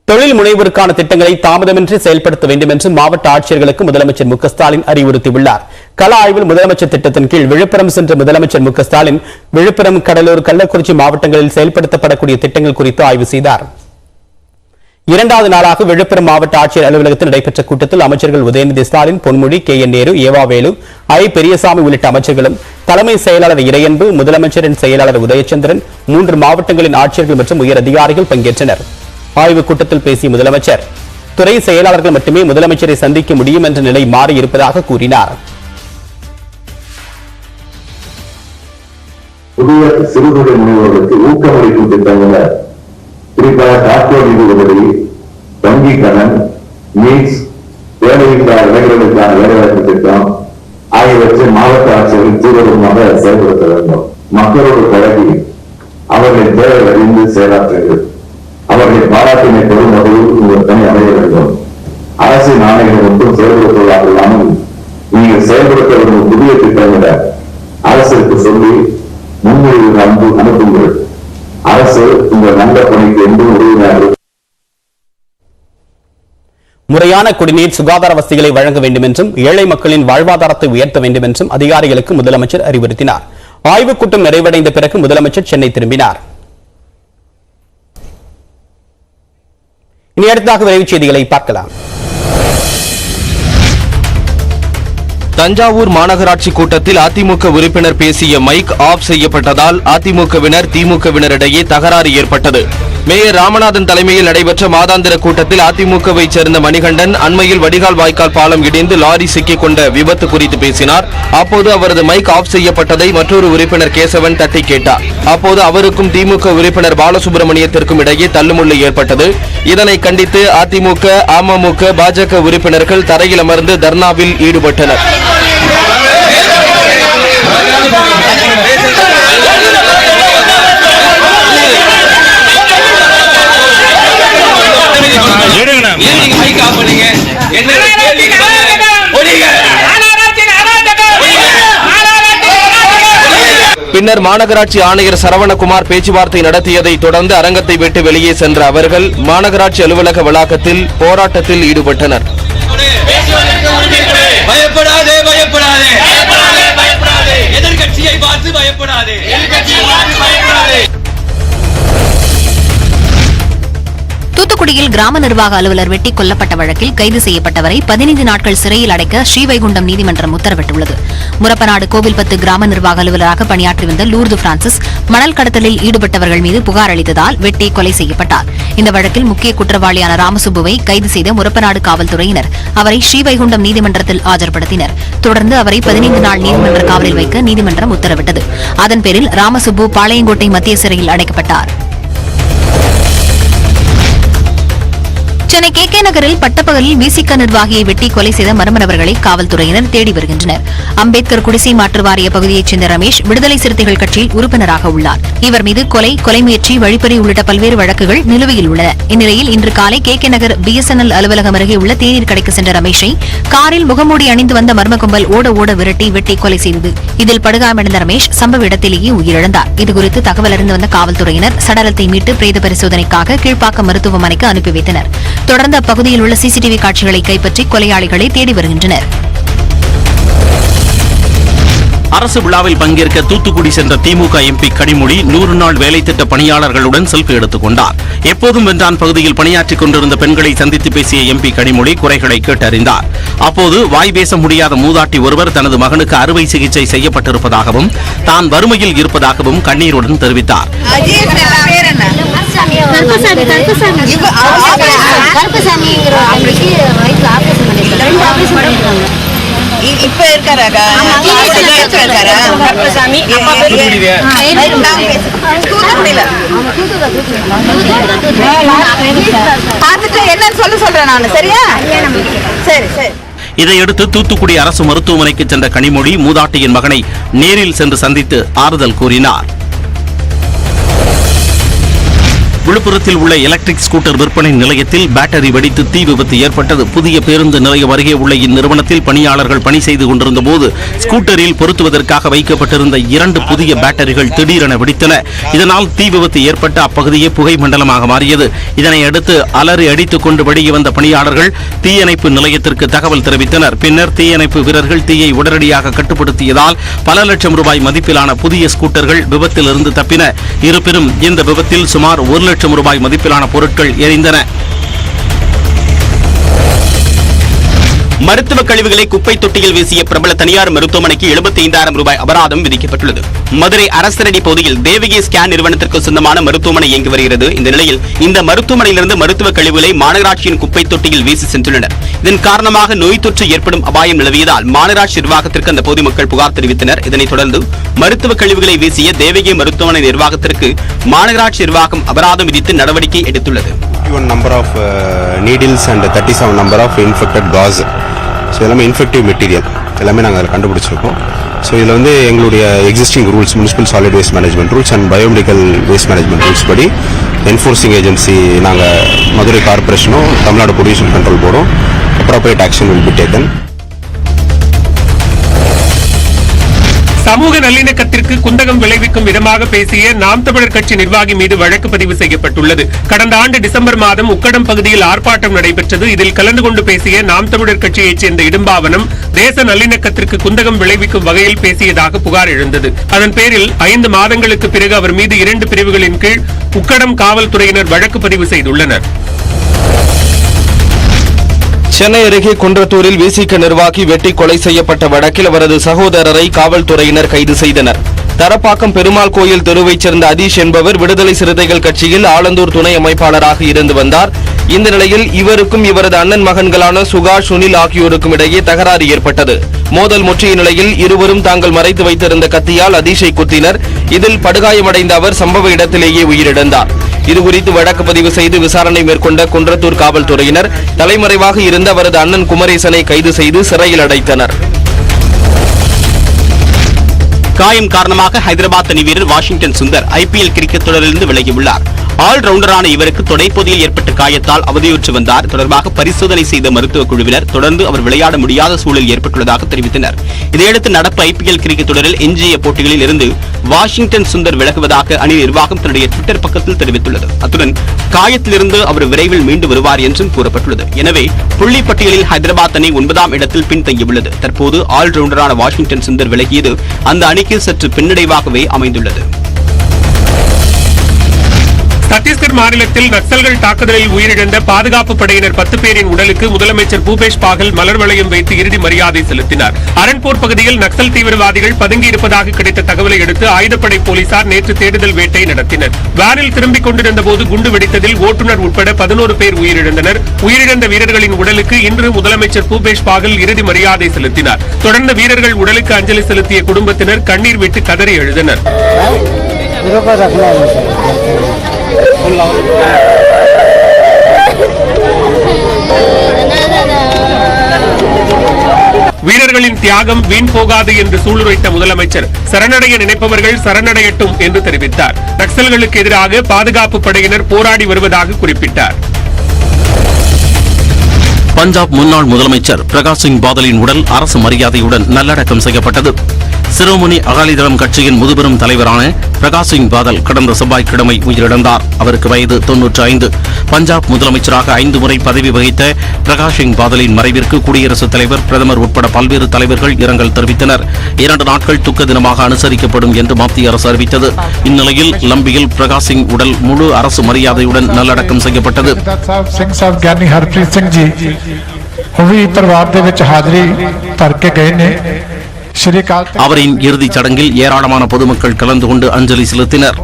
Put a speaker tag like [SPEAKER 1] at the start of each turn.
[SPEAKER 1] தொழில் முனைவோருக்கான திட்டங்களை தாமதமின்றி செயல்படுத்த வேண்டும் என்று மாவட்ட ஆட்சியர்களுக்கு முதலமைச்சர் மு க ஸ்டாலின் அறிவுறுத்தியுள்ளார். கள ஆய்வில் முதலமைச்சர் திட்டத்தின் கீழ் விழுப்புரம் சென்ற முதலமைச்சர் மு க ஸ்டாலின் விழுப்புரம், கடலூர், கள்ளக்குறிச்சி மாவட்டங்களில் செயல்படுத்தப்படக்கூடிய திட்டங்கள் குறித்து ஆய்வு செய்தார். இரண்டாவது நாளாக விழுப்புரம் மாவட்ட ஆட்சியர் அலுவலகத்தில் நடைபெற்ற கூட்டத்தில் அமைச்சர்கள் உதயநிதி ஸ்டாலின், பொன்முடி, கே.என். நேரு, ஏவாவேலு, ஐ. பெரியசாமி உள்ளிட்ட அமைச்சர்களும், தலைமை செயலாளர் இறையன்பு, முதலமைச்சரின் செயலாளர் உதயச்சந்திரன், 3 மாவட்டங்களின் ஆட்சியர்கள் மற்றும் உயர் அதிகாரிகள் பங்கேற்றனர். ஆய்வுக் கூட்டத்தில் பேசிய முதலமைச்சர், துறை செயலாளர்கள் மட்டுமே முதலமைச்சரை சந்திக்க முடியும் என்ற நிலை மாறியிருப்பதாக கூறினார்.
[SPEAKER 2] புதிய சிறுதொழில் முனைவோர்களுக்கு ஊக்கமளிக்கும் திட்டங்களை குறிப்பாக காப்பீடு நிதி உதவி, வங்கி கடன், நீட்ஸ், வேலையில்லா இளைஞர்களுக்கான வேலைவாய்ப்பு திட்டம் ஆகியவற்றை மாவட்ட ஆட்சியர்கள் தீவிரமாக செயல்படுத்த வேண்டும். மக்களோடு பழகி அவர்களின் தேவை அறிந்து செயலாற்றுங்கள். அவர்களை பாராட்டினை பெறும் வகையில் உங்கள் பணி அமைய வேண்டும். அரசின் ஆணைகளை மட்டும் செயல்படுத்துவதாக இல்லாமல் நீங்கள் செயல்படுத்த விரும்பும் புதிய திட்டங்களை அரசுக்கு சொல்லி முன்மொழிவு அனுப்புங்கள். அரசு இந்த நல்ல பணிக்கு என்றும் உதவியாக.
[SPEAKER 1] முறையான குடிநீர், சுகாதார வசதிகளை வழங்க வேண்டும் என்றும் ஏழை மக்களின் வாழ்வாதாரத்தை உயர்த்த வேண்டும் என்றும் அதிகாரிகளுக்கு முதலமைச்சர் அறிவுறுத்தினார். ஆய்வுக் கூட்டம் நிறைவடைந்த பிறகு முதலமைச்சர் சென்னை திரும்பினார். இனி அடுத்ததாக விரைவுச் செய்திகளை பார்க்கலாம்.
[SPEAKER 3] தஞ்சாவூர் மாநகராட்சி கூட்டத்தில் அதிமுக உறுப்பினர் பேசிய மைக் ஆஃப் செய்யப்பட்டதால் அதிமுகவினர் திமுகவினரிடையே தகராறு ஏற்பட்டது. மேயர் ராமநாதன் தலைமையில் நடைபெற்ற மாதாந்திர கூட்டத்தில் அதிமுகவை சேர்ந்த மணிகண்டன் அண்மையில் வடிகால் வாய்க்கால் பாலம் இடிந்து லாரி சிக்கிக் கொண்ட விபத்து குறித்து பேசினார். அப்போது அவரது மைக் ஆஃப் செய்யப்பட்டதை மற்றொரு உறுப்பினர் கேசவன் தட்டி கேட்டார். அப்போது அவருக்கும் திமுக உறுப்பினர் பாலசுப்ரமணியத்திற்கும் இடையே தள்ளுமுள்ளு ஏற்பட்டது. இதனை கண்டித்து அதிமுக, அமமுக, பாஜக உறுப்பினர்கள் தரையில் அமர்ந்து தர்ணாவில் ஈடுபட்டனர். பின்னர் மாநகராட்சி ஆணையர் சரவணகுமார் பேச்சுவார்த்தை நடத்தியதை தொடர்ந்து அரங்கத்தை விட்டு வெளியே சென்ற அவர்கள் மாநகராட்சி அலுவலக வளாகத்தில் போராட்டத்தில் ஈடுபட்டனர்.
[SPEAKER 4] பயப்படாதே, பயப்படாதே, எதிர்க்கட்சியை பார்த்து பயப்படாதே.
[SPEAKER 5] தூத்துக்குடியில் கிராம நிர்வாக அலுவலர் வெட்டி கொல்லப்பட்ட வழக்கில் கைது செய்யப்பட்டவரை 15 நாட்கள் சிறையில் அடைக்க ஸ்ரீவைகுண்டம் நீதிமன்றம் உத்தரவிட்டுள்ளது. முரப்பநாடு கோவில்பத்து கிராம நிர்வாக அலுவலராக பணியாற்றி வந்த லூர்து பிரான்சிஸ் மணல் கடத்தலில் ஈடுபட்டவர்கள் மீது புகார் அளித்ததால் வெட்டி கொலை செய்யப்பட்டார். இந்த வழக்கில் முக்கிய குற்றவாளியான ராமசுப்புவை கைது செய்த முரப்பநாடு காவல்துறையினர் அவரை ஸ்ரீவைகுண்டம் நீதிமன்றத்தில் ஆஜர்படுத்தினர். தொடர்ந்து அவரை 15 நாள் நீதிமன்ற காவலில் வைக்க நீதிமன்றம் உத்தரவிட்டது. அதன் பேரில் ராமசுப்பு பாளையங்கோட்டை மத்திய சிறையில் அடைக்கப்பட்டார். சென்னை கே.கே. நகரில் பட்டப்பகலில் விசிக நிர்வாகியை வெட்டி கொலை செய்த மர்ம நபர்களை காவல்துறையினர் தேடி வருகின்றனர். அம்பேத்கர் குடிசை மாற்று வாரிய பகுதியைச் சேர்ந்த ரமேஷ் விடுதலை சிறுத்தைகள் கட்சியில் உறுப்பினராக உள்ளார். இவர் மீது கொலை முயற்சி, வழிப்பறி உள்ளிட்ட பல்வேறு வழக்குகள் நிலுவையில் உள்ளன. இந்நிலையில் இன்று காலை கே.கே. நகர் BSNL அலுவலகம் அருகே உள்ள தேநீர் கடைக்கு சென்ற ரமேஷை காரில் முகமூடி அணிந்து வந்த மர்ம கும்பல் ஓட விரட்டி வெட்டி கொலை செய்தது. இதில் படுகாயமடைந்த ரமேஷ் சம்பவ இடத்திலேயே உயிரிழந்தார். இதுகுறித்து தகவல் அறிந்து வந்த காவல்துறையினர் சடலத்தை மீட்டு பிரேத பரிசோதனைக்காக கீழ்ப்பாக்கம் மருத்துவமனைக்கு அனுப்பி வைத்தனர். தொடர்ந்து அப்பகுதியில் உள்ள CCTV காட்சிகளை கைப்பற்றி கொலையாளிகளை தேடி வருகின்றனர்.
[SPEAKER 6] அரசு விழாவில் பங்கேற்க தூத்துக்குடி சென்ற திமுக MP கனிமொழி 100 நாள் வேலை திட்ட பணியாளர்களுடன் செல்ஃபி எடுத்துக் கொண்டார். எப்போதும் வென்றான் பகுதியில் பணியாற்றிக் கொண்டிருந்த பெண்களை சந்தித்து பேசிய MP கனிமொழி குறைகளை கேட்டறிந்தார். அப்போது வாய் பேச முடியாத மூதாட்டி ஒருவர் தனது மகனுக்கு அறுவை சிகிச்சை செய்யப்பட்டிருப்பதாகவும் தான் வறுமையில் இருப்பதாகவும் கண்ணீருடன் தெரிவித்தார்.
[SPEAKER 7] இப்ப இருக்காரா என்ன சொல்றேன் நான். சரியா? சரி சரி.
[SPEAKER 6] இதையடுத்து தூத்துக்குடி அரசு மருத்துவமனைக்கு சென்ற கனிமொழி மூதாட்டியின் மகனை நேரில் சென்று சந்தித்து ஆறுதல் கூறினார். விழுப்புரத்தில் உள்ள எலக்ட்ரிக் ஸ்கூட்டர் விற்பனை நிலையத்தில் பேட்டரி வெடித்து தீ விபத்து ஏற்பட்டது. புதிய பேருந்து நிலையம் அருகே உள்ள இந்நிறுவனத்தில் பணியாளர்கள் பணி செய்து கொண்டிருந்த போது ஸ்கூட்டரில் பொருத்துவதற்காக வைக்கப்பட்டிருந்த 2 புதிய பேட்டரிகள் திடீரென வெடித்தன. இதனால் தீ விபத்து ஏற்பட்ட அப்பகுதியே புகை மண்டலமாக மாறியது. இதனை அடுத்து அலறி அடித்துக் கொண்டு வெளியே வந்த பணியாளர்கள் தீயணைப்பு நிலையத்திற்கு தகவல் தெரிவித்தனர். பின்னர் தீயணைப்பு வீரர்கள் தீயை உடனடியாக கட்டுப்படுத்தியதால் பல லட்சம் ரூபாய் மதிப்பிலான புதிய ஸ்கூட்டர்கள் விபத்திலிருந்து தப்பின. இருப்பினும் இந்த விபத்தில் சுமார் 1 லட்சம் ரூபாய் மதிப்பிலான பொருட்கள் எரிந்தன.
[SPEAKER 8] மருத்துவ கழிவுகளை குப்பை தொட்டியில் வீசிய பிரபல தனியார் மருத்துவமனைக்கு 75,000 ரூபாய் அபராதம் விதிக்கப்பட்டுள்ளது. மதுரை அரசரடி பகுதியில் தேவகி ஸ்கேன் நிறுவனத்திற்கு சொந்தமான மருத்துவமனை இயங்கி வருகிறது. இந்த நிலையில் இந்த மருத்துவமனையிலிருந்து மருத்துவ கழிவுகளை மாநகராட்சியின் குப்பை தொட்டியில் வீசி சென்றுள்ளனர். இதன் காரணமாக நோய் தொற்று ஏற்படும் அபாயம் நிலவியதால் மாநகராட்சி நிர்வாகத்திற்கு அந்த பகுதி மக்கள் புகார் தெரிவித்தனர். இதனைத் தொடர்ந்து மருத்துவ கழிவுகளை வீசிய தேவகி மருத்துவமனை நிர்வாகத்திற்கு மாநகராட்சி நிர்வாகம் அபராதம் விதித்து நடவடிக்கை எடுத்துள்ளது.
[SPEAKER 9] number of needles and 37 number of infected gauze. So எல்லாமே இன்ஃபெக்டிவ் மெட்டீரியல் எல்லாமே நாங்கள் அதில் கண்டுபிடிச்சிருக்கோம். ஸோ இதில் வந்து எங்களுடைய existing rules, municipal solid waste management rules and biomedical waste management rules படி என்ஃபோர்சிங் ஏஜென்சி நாங்கள் மதுரை கார்பரேஷனும் தமிழ்நாடு பொல்யூஷன் கண்ட்ரோல் போர்டும் appropriate action will be taken.
[SPEAKER 10] சமூக நல்லிணக்கத்திற்கு குந்தகம் விளைவிக்கும் விதமாக பேசிய நாம் தமிழர் கட்சி நிர்வாகி மீது வழக்கு பதிவு செய்யப்பட்டுள்ளது. கடந்த ஆண்டு டிசம்பர் மாதம் உக்கடம் பகுதியில் ஆர்ப்பாட்டம் நடைபெற்றது. இதில் கலந்து கொண்டு பேசிய நாம் தமிழர் கட்சியைச் சேர்ந்த இடும்பாவனம் தேச நல்லிணக்கத்திற்கு குந்தகம் விளைவிக்கும் வகையில் பேசியதாக புகார் எழுந்தது. அதன் பேரில் 5 மாதங்களுக்கு பிறகு அவர் மீது 2 பிரிவுகளின் கீழ் உக்கடம் காவல்துறையினர் வழக்கு பதிவு செய்துள்ளனர்.
[SPEAKER 3] சென்னை அருகே குன்றத்தூரில் விசிக நிர்வாகி வெட்டி கொலை செய்யப்பட்ட வழக்கில் அவரது சகோதரரை காவல்துறையினர் கைது செய்தனர். தரப்பாக்கம் பெருமாள் கோயில் தெருவைச் சேர்ந்த அதீஷ் என்பவர் விடுதலை சிறுத்தைகள் கட்சியில் ஆலந்தூர் துணை அமைப்பாளராக இருந்து வந்தார். இந்த நிலையில் இவருக்கும் இவரது அண்ணன் மகன்களான சுகாஷ், சுனில் ஆகியோருக்கும் இடையே தகராறு ஏற்பட்டது. மோதல் முற்றிய நிலையில் இருவரும் தாங்கள் மறைத்து வைத்திருந்த கத்தியால் அதீஷை குத்தினர். இதில் படுகாயமடைந்த அவர் சம்பவ இடத்திலேயே உயிரிழந்தார். இதுகுறித்து வழக்கு பதிவு செய்து விசாரணை மேற்கொண்ட குன்றத்தூர் காவல்துறையினர் தலைமறைவாக இருந்த அவரது அண்ணன் குமரேசனை கைது செய்து சிறையில் அடைத்தனர்.
[SPEAKER 8] காயம் காரணமாக ஹைதராபாத் அணி வீரர் வாஷிங்டன் சுந்தர் IPL கிரிக்கெட் தொடரிலிருந்து விலகியுள்ளார். ஆல்ரவுண்டரான இவருக்கு தொடைப்பகுதியில் ஏற்பட்ட காயத்தால் அவதியுற்று வந்தார். தொடர்பாக பரிசோதனை செய்த மருத்துவக் குழுவினர் தொடர்ந்து அவர் விளையாட முடியாத சூழல் ஏற்பட்டுள்ளதாக தெரிவித்தனர். இதையடுத்து நடப்பு IPL கிரிக்கெட் தொடரில் எஞ்சிய போட்டிகளில் இருந்து வாஷிங்டன் சுந்தர் விலகுவதாக அணி நிர்வாகம் தன்னுடைய ட்விட்டர் பக்கத்தில் தெரிவித்துள்ளது. அத்துடன் காயத்திலிருந்து அவர் விரைவில் மீண்டு வருவார் என்றும் கூறப்பட்டுள்ளது. எனவே புள்ளி பட்டியலில் ஹைதராபாத் அணி 9ஆம் இடத்தில் பின்தங்கியுள்ளது. தற்போது ஆல்ரவுண்டரான வாஷிங்டன் சுந்தர் விலகியது அந்த அணிக்கு சற்று பின்னடைவாகவே அமைந்துள்ளது.
[SPEAKER 10] சத்தீஸ்கர் மாநிலத்தில் நக்சல்கள் தாக்குதலில் உயிரிழந்த பாதுகாப்பு படையினர் 10 பேரின் உடலுக்கு முதலமைச்சர் பூபேஷ் பாகல் மலர் வளையம் வைத்து இறுதி மரியாதை செலுத்தினார். அரண்பூர் பகுதியில் நக்சல் தீவிரவாதிகள் பதுங்கியிருப்பதாக கிடைத்த தகவலை அடுத்து ஆயுதப்படை போலீசார் நேற்று தேடுதல் வேட்டை நடத்தினர். வேனில் திரும்பிக் கொண்டிருந்த போது குண்டு வெடித்ததில் ஓட்டுநர் உட்பட 11 பேர் உயிரிழந்தனர். உயிரிழந்த வீரர்களின் உடலுக்கு இன்று முதலமைச்சர் பூபேஷ் பாகல் இறுதி மரியாதை செலுத்தினார். தொடர்ந்து வீரர்கள் உடலுக்கு அஞ்சலி செலுத்திய குடும்பத்தினர் கண்ணீர் விட்டு கதறி எழுதினர். வீரர்களின் தியாகம் வீண் போகாது என்று சூளுரைத்த முதலமைச்சர் சரணடைய நினைப்பவர்கள் சரணடையட்டும் என்று தெரிவித்தார். நக்சல்களுக்கு எதிராக பாதுகாப்பு படையினர் போராடி வருவதாக குறிப்பிட்டார்.
[SPEAKER 6] பஞ்சாப் முன்னாள் முதலமைச்சர் பிரகாஷ் சிங் பாதலின் உடல் அரசு மரியாதையுடன் நல்லடக்கம் செய்யப்பட்டது. சிரோமணி அகாலிதளம் கட்சியின் முதுபெரும் தலைவரான பிரகாஷ் சிங் பாதல் கடந்த செவ்வாய்க்கிழமை உயிரிழந்தார். அவருக்கு வயது 95. பஞ்சாப் முதலமைச்சராக 5 முறை பதவி வகித்த பிரகாஷ் சிங் பாதலின் மறைவிற்கு குடியரசுத் தலைவர், பிரதமர் உட்பட பல்வேறு தலைவர்கள் இரங்கல் தெரிவித்தனர். 2 நாட்கள் துக்க தினமாக அனுசரிக்கப்படும் என்று மத்திய அரசு அறிவித்தது. இந்நிலையில் லம்பியில் பிரகாஷ் சிங் உடல் முழு அரசு மரியாதையுடன் நல்லடக்கம் செய்யப்பட்டது. அவரின் இறுதிச் சடங்கில் ஏராளமான பொதுமக்கள் கலந்து கொண்டு அஞ்சலி செலுத்தினர்.